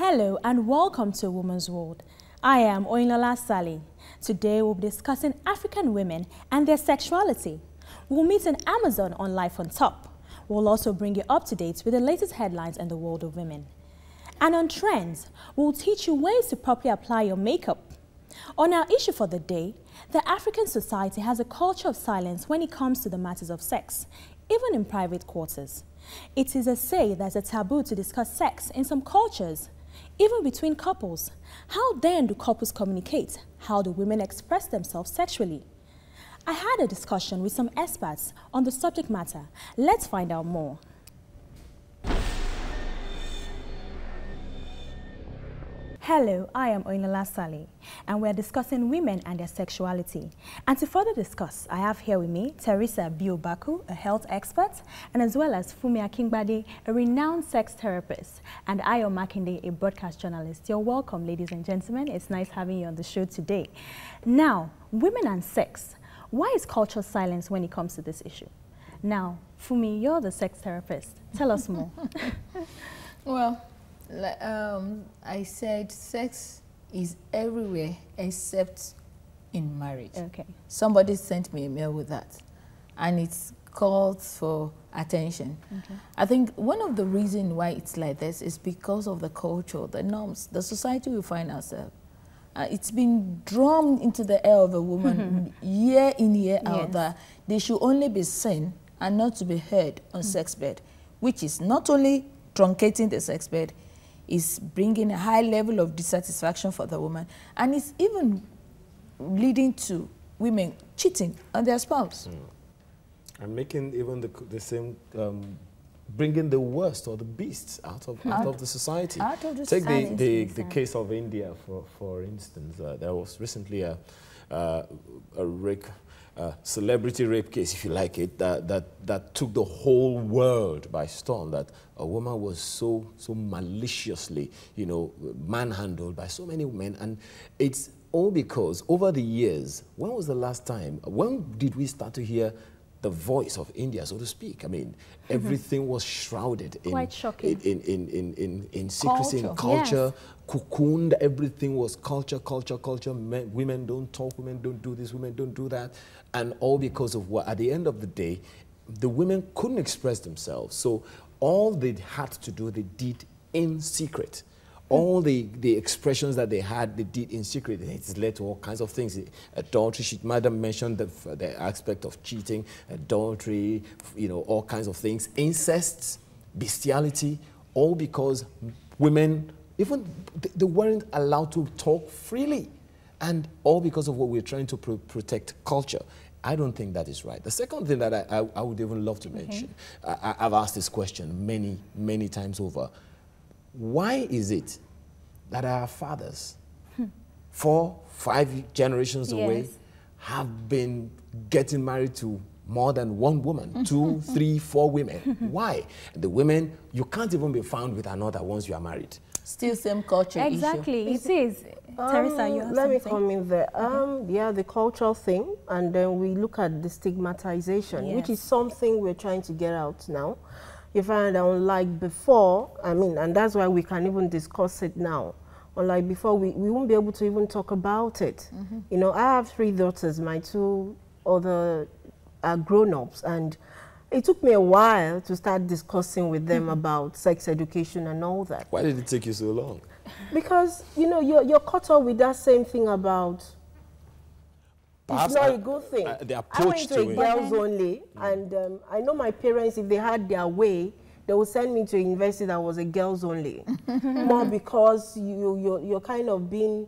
Hello and welcome to Woman's World. I am Oyinlola Sally. Today we'll be discussing African women and their sexuality. We'll meet in Amazon on Life on Top. We'll also bring you up to date with the latest headlines in the world of women. And on trends, we'll teach you ways to properly apply your makeup. On our issue for the day, the African society has a culture of silence when it comes to the matters of sex, even in private quarters. It is a say there's a taboo to discuss sex in some cultures, even between couples. How then do couples communicate? How do women express themselves sexually? I had a discussion with some experts on the subject matter. Let's find out more. Hello, I am Oyinlola Sally, and we're discussing women and their sexuality. And to further discuss, I have here with me Teresa Biobaku, a health expert, and as well as Fumi Akingbade, a renowned sex therapist, and Ayo Makinde, a broadcast journalist. You're welcome, ladies and gentlemen. It's nice having you on the show today. Now, women and sex. Why is culture silence when it comes to this issue? Now, Fumi, you're the sex therapist. Tell us more. Well, I said sex is everywhere except in marriage. Okay. Somebody sent me a mail with that, and it's called for attention. Okay. I think one of the reasons why it's like this is because of the culture, the norms, the society we find ourselves. It's been drummed into the air of a woman year in, year out, that they should only be seen and not to be heard on sex bed, which is not only truncating the sex bed, is bringing a high level of dissatisfaction for the woman, and it's even leading to women cheating on their spouse. And making even the same, bringing the worst or the beasts out of the society. Out of the Take society. the case of India, for instance. There was recently a rape, celebrity rape case, if you like it, that took the whole world by storm. That a woman was so maliciously, manhandled by so many men, and it's all because over the years. When was the last time? When did we start to hear the voice of India, so to speak? I mean, everything was shrouded in quite shocking. In secrecy, in culture, cocooned. Everything was culture. Women don't talk, women don't do this, women don't do that, and all because of what? At the end of the day, the women couldn't express themselves, so all they had to do, they did in secret. All the expressions that they had, they did in secret. It's led to all kinds of things. Adultery, Madam mentioned the aspect of cheating, adultery, all kinds of things. Incest, bestiality, all because women, even they weren't allowed to talk freely. And all because of what we're trying to protect culture. I don't think that is right. The second thing that I would even love to mention, I've asked this question many times over. Why is it that our fathers, 4, 5 generations away, have been getting married to more than one woman, 2, 3, 4 women? Why? The women, you can't even be found with another once you are married. Still same culture Exactly, issue. it is. Teresa, you have let me something? come in there. Yeah, the cultural thing, and then we look at the stigmatization, which is something we're trying to get out now. You find that unlike before, and that's why we can even discuss it now. Unlike before, we won't be able to even talk about it. I have 3 daughters, my 2 other are grown-ups, and it took me a while to start discussing with them about sex education and all that. Why did it take you so long? Because, you're caught up with that same thing about Perhaps it's not a good thing. The I went approach to to a it. girls only, and I know my parents, if they had their way, they would send me to a university that was a girls only. More because you're kind of being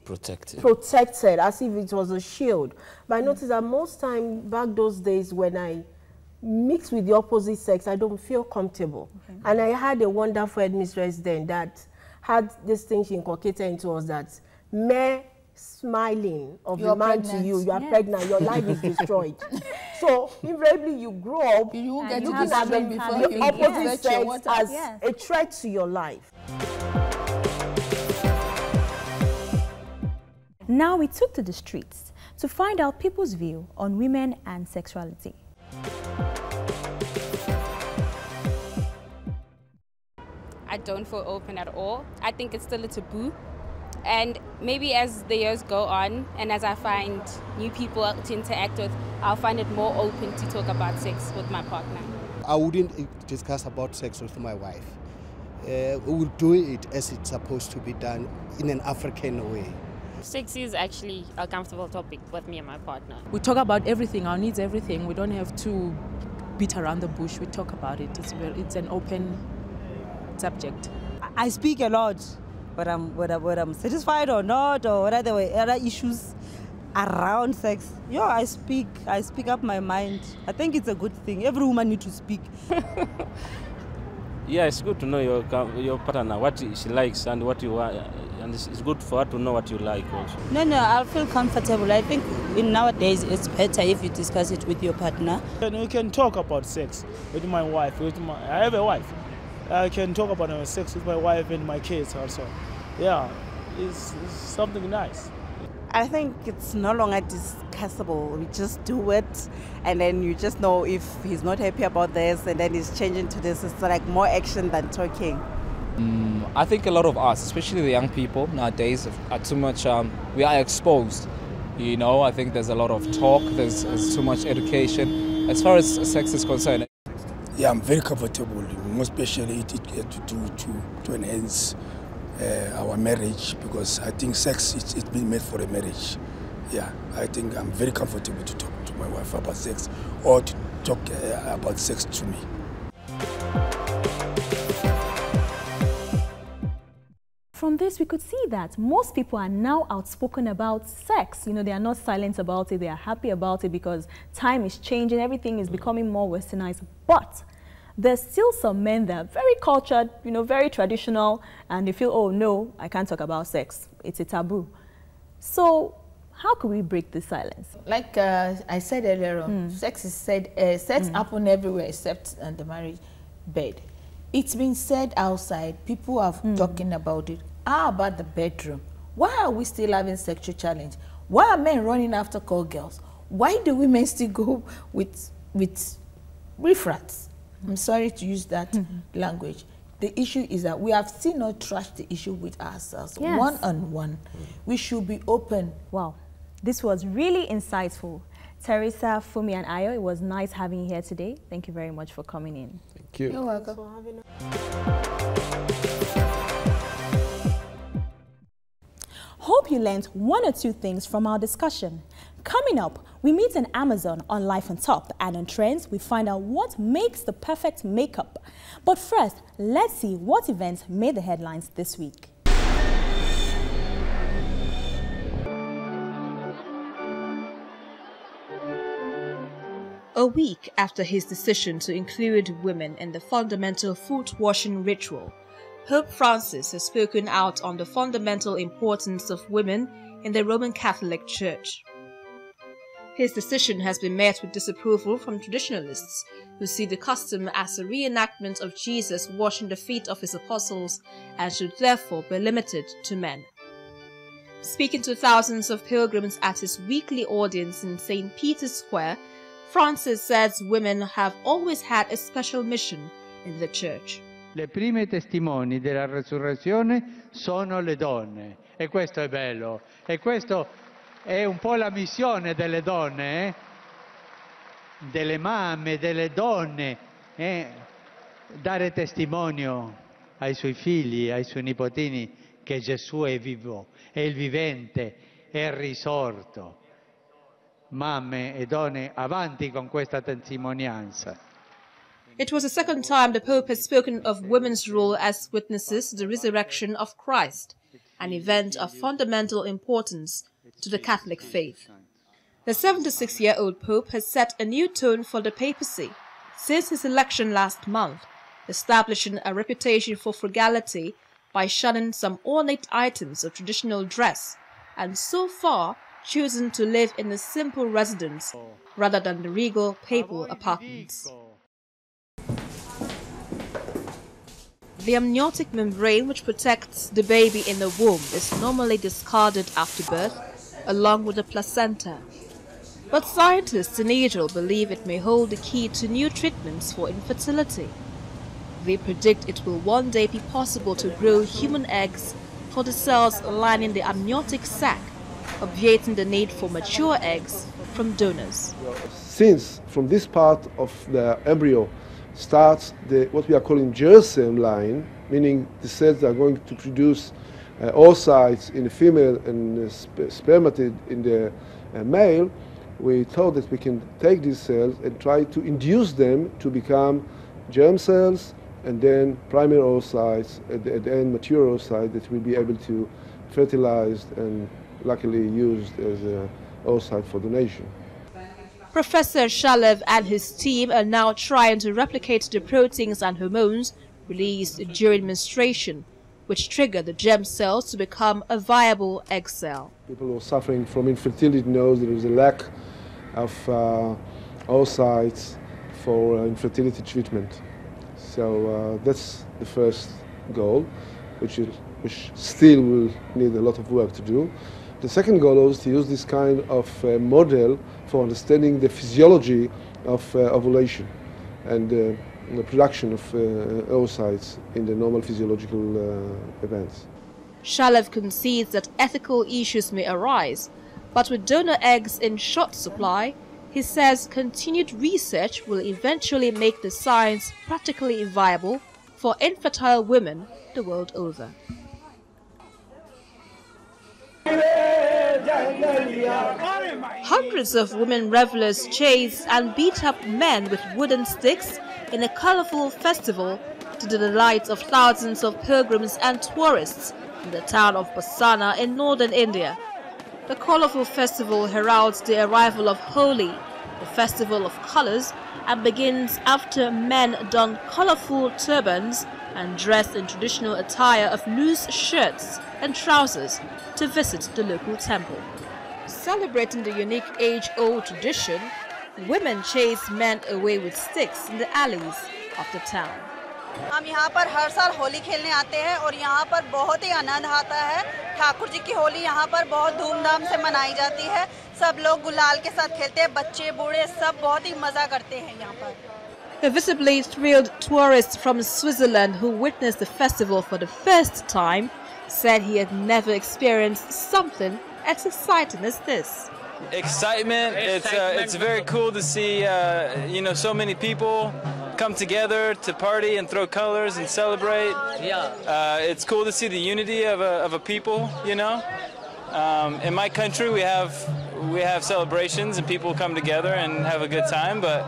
protected as if it was a shield. But I noticed that most time back those days when I mix with the opposite sex, I don't feel comfortable. And I had a wonderful headmistress then that had this thing she inculcated into us, that mere smiling of a man to you are pregnant, your life is destroyed. So invariably you grow up you get looking at the opposite sex as a threat to your life. Now we took to the streets to find out people's view on women and don't feel open at all. I think it's still a taboo. And maybe as the years go on and as I find new people to interact with, I'll find it more open to talk about sex with my partner. I wouldn't discuss about sex with my wife. We will do it as it's supposed to be done in an African way. Sex is actually a comfortable topic with me and my partner. We talk about everything, our needs, everything. We don't have to beat around the bush. We talk about it. It's an open subject. I speak a lot, whether I'm satisfied or not, or what are the other issues around sex. Yeah, I speak up my mind. I think it's a good thing. Every woman needs to speak. Yeah, it's good to know your partner, what she likes and what you want, and it's good for her to know what you like also. No, I feel comfortable. I think nowadays it's better if you discuss it with your partner. And we can talk about sex with my wife. I have a wife. I can talk about sex with my wife and my kids also. Yeah, it's something nice. I think it's no longer discussable. We just do it, and then you just know if he's not happy about this, and then he's changing to this. It's like more action than talking. I think a lot of us, especially the young people nowadays, are too much. We are exposed. You know, I think there's a lot of talk. There's too much education as far as sex is concerned. Yeah, I'm very comfortable, most especially to enhance our marriage, because I think sex it's been made for a marriage. Yeah, I think I'm very comfortable to talk to my wife about sex or to talk about sex to me. From this, we could see that most people are now outspoken about sex. You know, they are not silent about it. They are happy about it because time is changing. Everything is becoming more westernized. But there's still some men that are very cultured, you know, very traditional, and they feel, oh, no, I can't talk about sex. It's a taboo. So how could we break this silence? Like I said earlier on, sex happens everywhere except on the marriage bed. It's been said outside. People are talking about it. How about the bedroom? Why are we still having sexual challenge? Why are men running after call girls? Why do women still go with riffraffs? I'm sorry to use that language. The issue is that we have still not trashed the issue with ourselves, one-on-one. We should be open. Wow, this was really insightful. Teresa, Fumi, and Ayo, it was nice having you here today. Thank you very much for coming in. Thank you. You're welcome. Hope you learned one or two things from our discussion. Coming up, we meet an Amazon on Life on Top, and on Trends, we find out what makes the perfect makeup. But first, let's see what events made the headlines this week. A week after his decision to include women in the fundamental foot-washing ritual, Pope Francis has spoken out on the fundamental importance of women in the Roman Catholic Church. His decision has been met with disapproval from traditionalists who see the custom as a reenactment of Jesus washing the feet of his apostles and should therefore be limited to men. Speaking to thousands of pilgrims at his weekly audience in St. Peter's Square, Francis says women have always had a special mission in the church. Le prime testimoni della resurrezione sono le donne, e questo è bello, e questo è un po' la missione delle donne, delle mamme, delle donne, dare testimonio ai suoi figli, ai suoi nipotini che Gesù è vivo, è il vivente, è il risorto. Mamme e donne, avanti con questa testimonianza. It was the second time the Pope has spoken of women's role as witnesses to the resurrection of Christ, an event of fundamental importance to the Catholic faith. The 76-year-old Pope has set a new tone for the papacy since his election last month, establishing a reputation for frugality by shunning some ornate items of traditional dress, and so far chosen to live in a simple residence rather than the regal papal apartments. The amniotic membrane which protects the baby in the womb is normally discarded after birth, along with the placenta. But scientists in Israel believe it may hold the key to new treatments for infertility. They predict it will one day be possible to grow human eggs for the cells lining the amniotic sac, obviating the need for mature eggs from donors. Since from this part of the embryo starts what we are calling germ line, meaning the cells that are going to produce oocytes in the female and spermatid in the male, we thought that we can take these cells and try to induce them to become germ cells and then primary oocytes, at the end mature oocytes that will be able to fertilize and luckily used as an oocyte for donation. Professor Shalev and his team are now trying to replicate the proteins and hormones released during menstruation, which trigger the germ cells to become a viable egg cell. People who are suffering from infertility know there is a lack of oocytes for infertility treatment. So that's the first goal, which still will need a lot of work to do. The second goal is to use this kind of model for understanding the physiology of ovulation and the production of oocytes in the normal physiological events. Shalev concedes that ethical issues may arise, but with donor eggs in short supply, he says continued research will eventually make the science practically viable for infertile women the world over. Hundreds of women revelers chase and beat up men with wooden sticks in a colorful festival to the delight of thousands of pilgrims and tourists in the town of Basana in northern India. The colorful festival heralds the arrival of Holi, the festival of colors, and begins after men don colorful turbans and dress in traditional attire of loose shirts and trousers to visit the local temple. Celebrating the unique age-old tradition, women chase men away with sticks in the alleys of the town. हम यहाँ पर हर साल होली खेलने आते हैं और यहाँ पर बहुत ही आनंद आता है। ठाकुर जी की होली यहाँ पर बहुत धूमधाम से मनाई जाती है। सब लोग गुलाल के साथ खेलते हैं, बच्चे बूढ़े सब बहुत ही मजा करते हैं यहाँ पर। A visibly thrilled tourist from Switzerland who witnessed the festival for the first time said he had never experienced something as exciting as this. Excitement. It's very cool to see so many people come together to party and throw colors and celebrate. It's cool to see the unity of a people. In my country we have celebrations and people come together and have a good time, but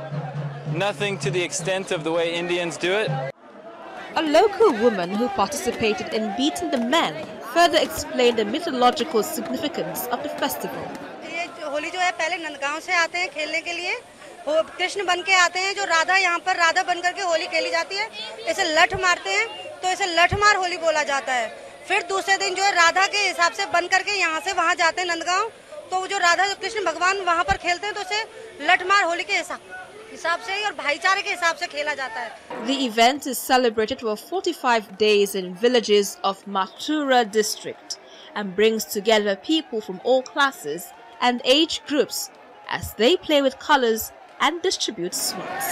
nothing to the extent of the way Indians do it. A local woman who participated in beating the men further explained the mythological significance of the festival. Holi जो है पहले नंदगांव से आते हैं खेलने के लिए, वो कृष्ण बन के आते हैं, जो राधा यहाँ पर राधा बन करके होली खेली जाती है, इसे लठ मारते हैं तो इसे लठमार होली बोला जाता है। फिर दूसरे दिन जो है राधा के हिसाब से बन करके यहाँ से वहाँ जाते हैं नंदगांव, तो जो राधा कृष्ण भगवान वहाँ पर खेलते हैं तो इसे लठमार होली के हिसाब से और भाईचारे के हिसाब से खेला जाता है। The event is celebrated for 45 days in villages of Mathura district and brings together people from all classes and age groups as they play with colors and distribute sweets.